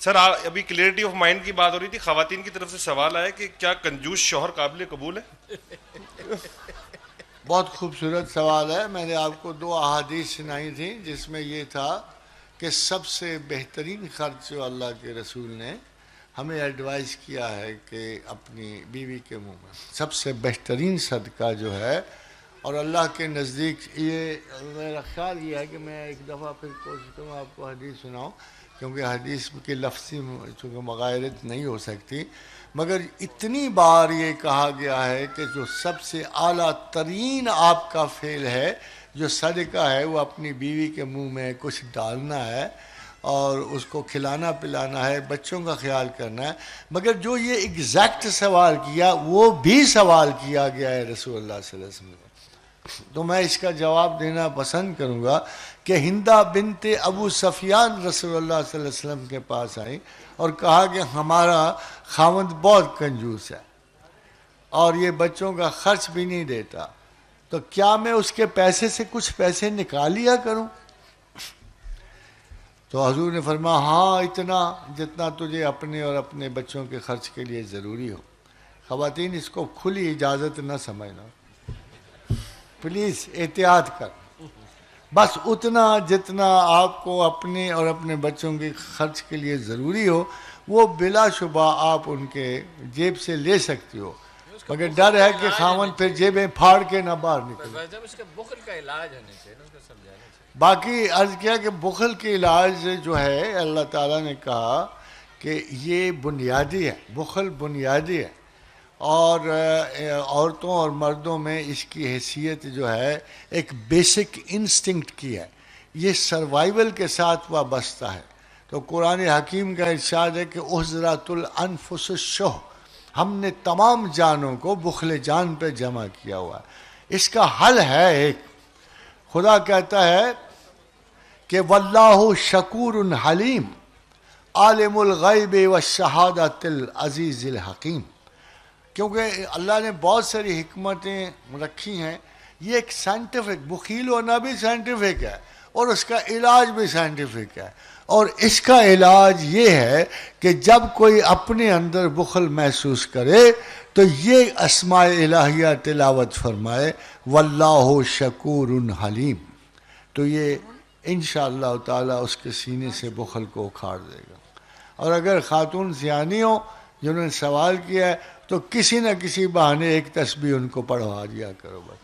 سر ابھی clarity of mind کی بات ہو رہی تھی، خواتین کی طرف سے سوال آیا کہ کیا کنجوس شوہر قابل قبول ہے؟ بہت خوبصورت سوال ہے. میں نے آپ کو 2 احادیث سنائی تھیں جس میں یہ تھا کہ سب سے بہترین خرچ جو اللہ کے رسول نے ہمیں ایڈوائز کیا ہے کہ اپنی بیوی کے منہ میں سب سے بہترین صدقہ جو ہے، اور اللہ کے نزدیک یہ میرا خیال یہ ہے کہ میں ایک دفعہ پھر کوشش کروں آپ کو حدیث سناؤں، کیونکہ حدیث کی لفظی چونکہ مغایرت نہیں ہو سکتی، مگر اتنی بار یہ کہا گیا ہے کہ جو سب سے اعلیٰ ترین آپ کا فعل ہے، جو صدقہ ہے، وہ اپنی بیوی کے منہ میں کچھ ڈالنا ہے اور اس کو کھلانا پلانا ہے، بچوں کا خیال کرنا ہے. مگر جو یہ ایگزیکٹ سوال کیا وہ بھی سوال کیا گیا ہے رسول اللہ صلی اللہ علیہ وسلم. تو میں اس کا جواب دینا پسند کروں گا کہ ہندہ بنت ابو سفیان رسول اللہ صلی اللہ علیہ وسلم کے پاس آئیں اور کہا کہ ہمارا خاوند بہت کنجوس ہے اور یہ بچوں کا خرچ بھی نہیں دیتا، تو کیا میں اس کے پیسے سے کچھ پیسے نکال لیا کروں؟ تو حضور نے فرمایا ہاں، اتنا جتنا تجھے اپنے اور اپنے بچوں کے خرچ کے لیے ضروری ہو. خواتین اس کو کھلی اجازت نہ سمجھنا، پلیز احتیاط کر. بس اتنا جتنا آپ کو اپنے اور اپنے بچوں کے خرچ کے لیے ضروری ہو وہ بلا شبہ آپ ان کے جیب سے لے سکتی ہو، مگر ڈر ہے کہ خاوند پھر جیبیں پھاڑ کے نہ باہر نکلے. اس کے بخل کا علاج ہونا چاہیے نا، اس کو سمجھانا چاہیے. باقی عرض کیا کہ بخل کے علاج جو ہے اللہ تعالیٰ نے کہا کہ یہ بنیادی ہے، بخل بنیادی ہے، اور عورتوں اور مردوں میں اس کی حیثیت جو ہے ایک بیسک انسٹنکٹ کی ہے، یہ سروائیول کے ساتھ وابستہ ہے. تو قرآن حکیم کا ارشاد ہے کہ احضرت الانفس الشح، ہم نے تمام جانوں کو بخل جان پہ جمع کیا ہوا ہے. اس کا حل ہے ایک، خدا کہتا ہے کہ واللہ شکور حلیم عالم الغیب والشہادۃ العزیز الحکیم. کیونکہ اللہ نے بہت ساری حکمتیں رکھی ہیں، یہ ایک سائنٹیفک، بخیل ہونا بھی سائنٹیفک ہے اور اس کا علاج بھی سائنٹیفک ہے. اور اس کا علاج یہ ہے کہ جب کوئی اپنے اندر بخل محسوس کرے تو یہ اسماء الہیہ تلاوت فرمائے واللہ شکور حلیم، تو یہ انشاءاللہ تعالیٰ اس کے سینے سے بخل کو اکھاڑ دے گا. اور اگر خاتون سیانی ہوں جنہوں نے سوال کیا ہے تو کسی نہ کسی بہانے ایک تسبیح ان کو پڑھوا دیا کرو بس.